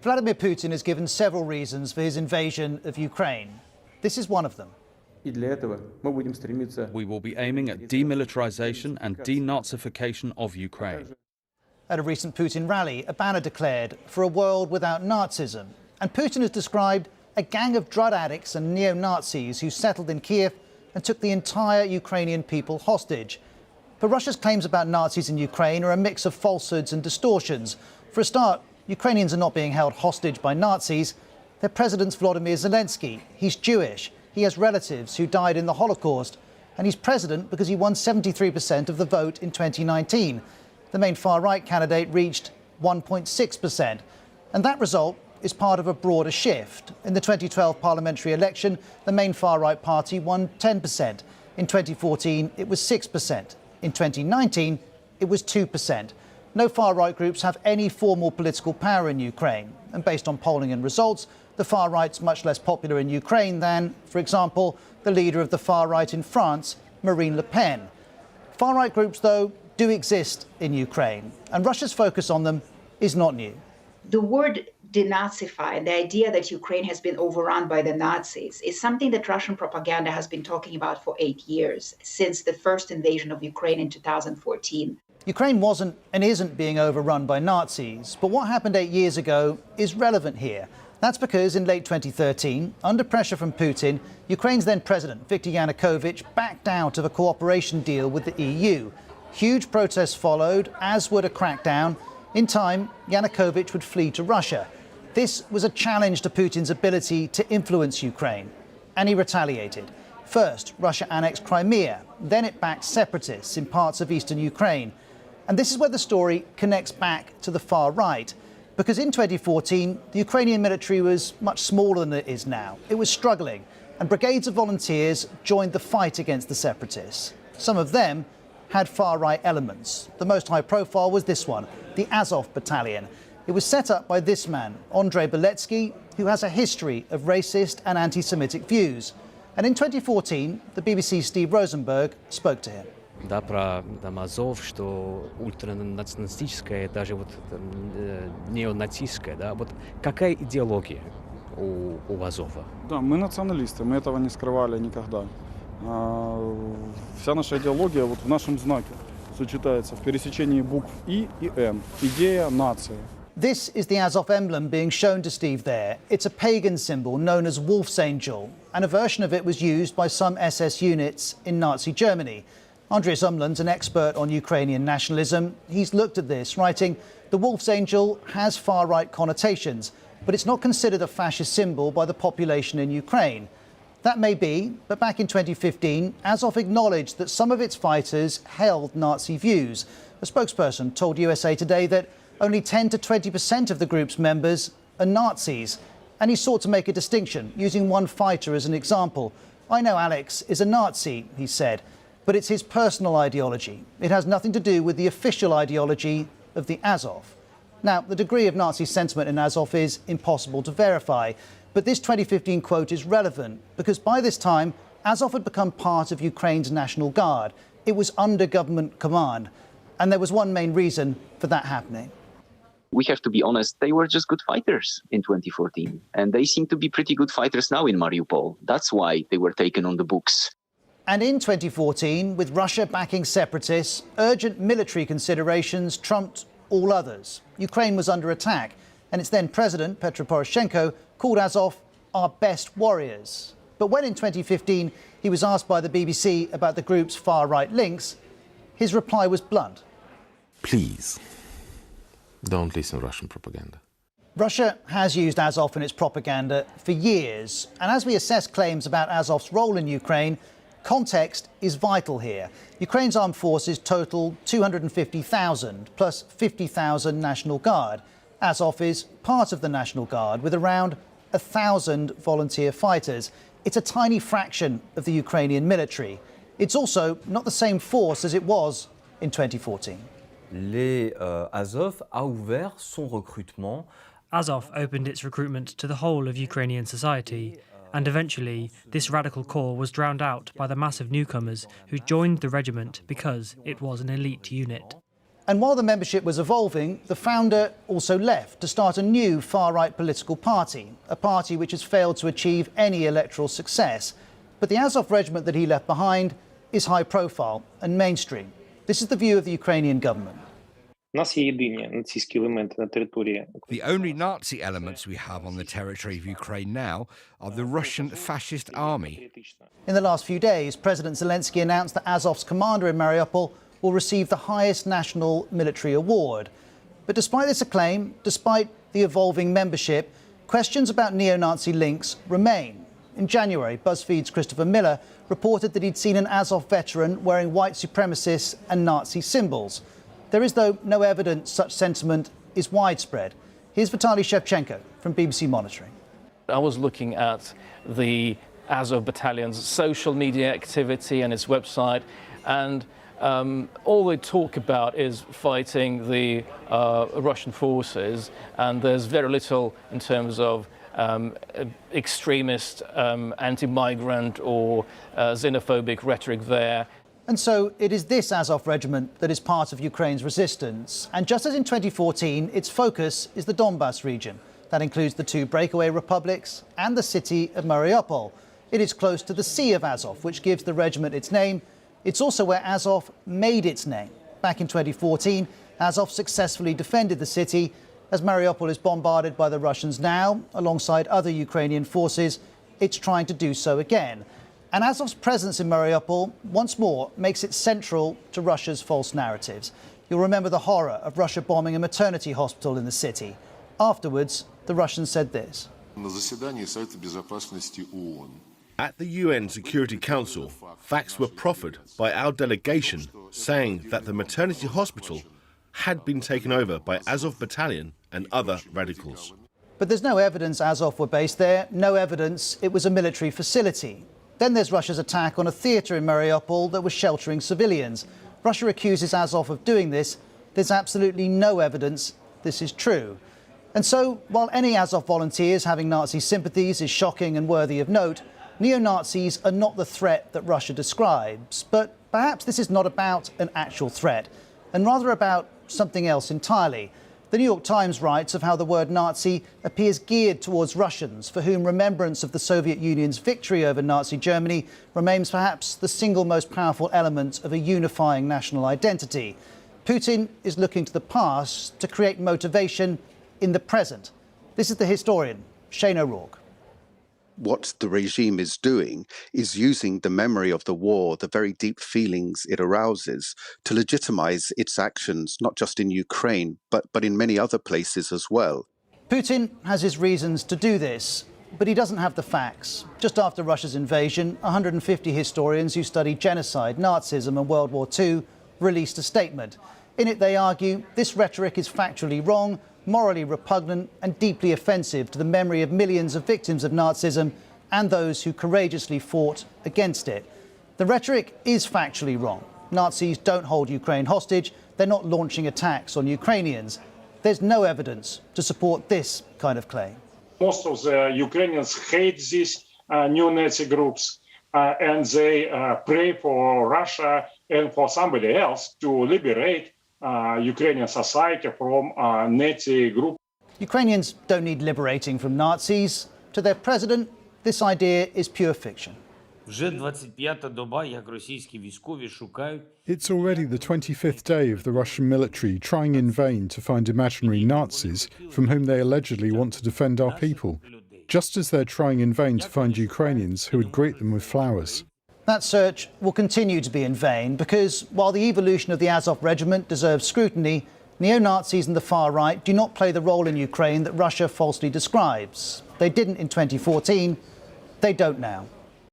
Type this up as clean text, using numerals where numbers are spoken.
Vladimir Putin has given several reasons for his invasion of Ukraine. This is one of them. We will be aiming at demilitarization and denazification of Ukraine. At a recent Putin rally, a banner declared for a world without Nazism. And Putin has described a gang of drug addicts and neo-Nazis who settled in Kiev and took the entire Ukrainian people hostage. But Russia's claims about Nazis in Ukraine are a mix of falsehoods and distortions. For a start, Ukrainians are not being held hostage by Nazis. Their president's Volodymyr Zelensky. He's Jewish. He has relatives who died in the Holocaust. And he's president because he won 73% of the vote in 2019. The main far-right candidate reached 1.6%. And that result is part of a broader shift. In the 2012 parliamentary election, the main far-right party won 10%. In 2014, it was 6%. In 2019, it was 2%. No far-right groups have any formal political power in Ukraine. And based on polling and results, the far-right's much less popular in Ukraine than, for example, the leader of the far-right in France, Marine Le Pen. Far-right groups, though, do exist in Ukraine, and Russia's focus on them is not new. The word denazify, the idea that Ukraine has been overrun by the Nazis, is something that Russian propaganda has been talking about for 8 years, since the first invasion of Ukraine in 2014. Ukraine wasn't and isn't being overrun by Nazis, but what happened 8 years ago is relevant here. That's because in late 2013, under pressure from Putin, Ukraine's then president, Viktor Yanukovych, backed out of a cooperation deal with the EU. Huge protests followed, as would a crackdown. In time, Yanukovych would flee to Russia. This was a challenge to Putin's ability to influence Ukraine, and he retaliated. First, Russia annexed Crimea, then it backed separatists in parts of eastern Ukraine. And this is where the story connects back to the far right. Because in 2014, the Ukrainian military was much smaller than it is now. It was struggling, and brigades of volunteers joined the fight against the separatists. Some of them had far-right elements. The most high-profile was this one, the Azov Battalion. It was set up by this man, Andrei Beletsky, who has a history of racist and anti-Semitic views. And in 2014, the BBC's Steve Rosenberg spoke to him. Да, про там, Азов, что ультранационалистическое, даже вот неонацистское, да, вот какая идеология у Азова? Да, мы националисты, мы этого не скрывали никогда. Вся наша идеология вот в нашем знаке сочетается в пересечении букв И и Н. Идея, нация. This is the Azov emblem being shown to Steve there. It's a pagan symbol known as Wolf's Angel, and a version of it was used by some SS units in Nazi Germany. Andreas Umland's an expert on Ukrainian nationalism. He's looked at this, writing, the Wolf's Angel has far-right connotations, but it's not considered a fascist symbol by the population in Ukraine. That may be, but back in 2015, Azov acknowledged that some of its fighters held Nazi views. A spokesperson told USA Today that only 10 to 20% of the group's members are Nazis. And he sought to make a distinction, using one fighter as an example. I know Alex is a Nazi, he said, but it's his personal ideology. It has nothing to do with the official ideology of the Azov. Now, the degree of Nazi sentiment in Azov is impossible to verify, but this 2015 quote is relevant because by this time, Azov had become part of Ukraine's National Guard. It was under government command, and there was one main reason for that happening. We have to be honest, they were just good fighters in 2014, and they seem to be pretty good fighters now in Mariupol. That's why they were taken on the books. And in 2014, with Russia backing separatists, urgent military considerations trumped all others. Ukraine was under attack, and its then president, Petro Poroshenko, called Azov our best warriors. But when in 2015 he was asked by the BBC about the group's far-right links, his reply was blunt. Please, don't listen to Russian propaganda. Russia has used Azov in its propaganda for years, and as we assess claims about Azov's role in Ukraine, context is vital here. Ukraine's armed forces total 250,000 plus 50,000 National Guard. Azov is part of the National Guard with around 1,000 volunteer fighters. It's a tiny fraction of the Ukrainian military. It's also not the same force as it was in 2014. Azov a ouvert son recrutement. Azov opened its recruitment to the whole of Ukrainian society. And eventually, this radical corps was drowned out by the massive newcomers who joined the regiment because it was an elite unit. And while the membership was evolving, the founder also left to start a new far-right political party, a party which has failed to achieve any electoral success. But the Azov regiment that he left behind is high-profile and mainstream. This is the view of the Ukrainian government. The only Nazi elements we have on the territory of Ukraine now are the Russian fascist army. In the last few days, President Zelensky announced that Azov's commander in Mariupol will receive the highest national military award. But despite this acclaim, despite the evolving membership, questions about neo-Nazi links remain. In January, BuzzFeed's Christopher Miller reported that he'd seen an Azov veteran wearing white supremacist and Nazi symbols. There is, though, no evidence such sentiment is widespread. Here's Vitaly Shevchenko from BBC Monitoring. I was looking at the Azov battalion's social media activity and its website, and all they talk about is fighting the Russian forces, and there's very little in terms of extremist, anti-migrant or xenophobic rhetoric there. And so it is this Azov regiment that is part of Ukraine's resistance. And just as in 2014, its focus is the Donbas region. That includes the two breakaway republics and the city of Mariupol. It is close to the Sea of Azov, which gives the regiment its name. It's also where Azov made its name. Back in 2014, Azov successfully defended the city. As Mariupol is bombarded by the Russians now, alongside other Ukrainian forces, it's trying to do so again. And Azov's presence in Mariupol, once more, makes it central to Russia's false narratives. You'll remember the horror of Russia bombing a maternity hospital in the city. Afterwards, the Russians said this. At the UN Security Council, facts were proffered by our delegation saying that the maternity hospital had been taken over by Azov Battalion and other radicals. But there's no evidence Azov were based there, no evidence it was a military facility. Then there's Russia's attack on a theatre in Mariupol that was sheltering civilians. Russia accuses Azov of doing this. There's absolutely no evidence this is true. And so, while any Azov volunteers having Nazi sympathies is shocking and worthy of note, neo-Nazis are not the threat that Russia describes. But perhaps this is not about an actual threat, and rather about something else entirely. The New York Times writes of how the word Nazi appears geared towards Russians, for whom remembrance of the Soviet Union's victory over Nazi Germany remains perhaps the single most powerful element of a unifying national identity. Putin is looking to the past to create motivation in the present. This is the historian, Shane O'Rourke. What the regime is doing is using the memory of the war, the very deep feelings it arouses, to legitimize its actions, not just in Ukraine, but in many other places as well. Putin has his reasons to do this, but he doesn't have the facts. Just after Russia's invasion, 150 historians who study genocide, Nazism and World War II released a statement. In it, they argue this rhetoric is factually wrong, morally repugnant and deeply offensive to the memory of millions of victims of Nazism and those who courageously fought against it. The rhetoric is factually wrong. Nazis don't hold Ukraine hostage. They're not launching attacks on Ukrainians. There's no evidence to support this kind of claim. Most of the Ukrainians hate these neo-Nazi groups and they pray for Russia and for somebody else to liberate Ukrainian society from Nazi group. Ukrainians don't need liberating from Nazis. To their president, this idea is pure fiction. It's already the 25th day of the Russian military trying in vain to find imaginary Nazis from whom they allegedly want to defend our people, just as they're trying in vain to find Ukrainians who would greet them with flowers. That search will continue to be in vain because while the evolution of the Azov regiment deserves scrutiny, neo-Nazis and the far right do not play the role in Ukraine that Russia falsely describes. They didn't in 2014, they don't now.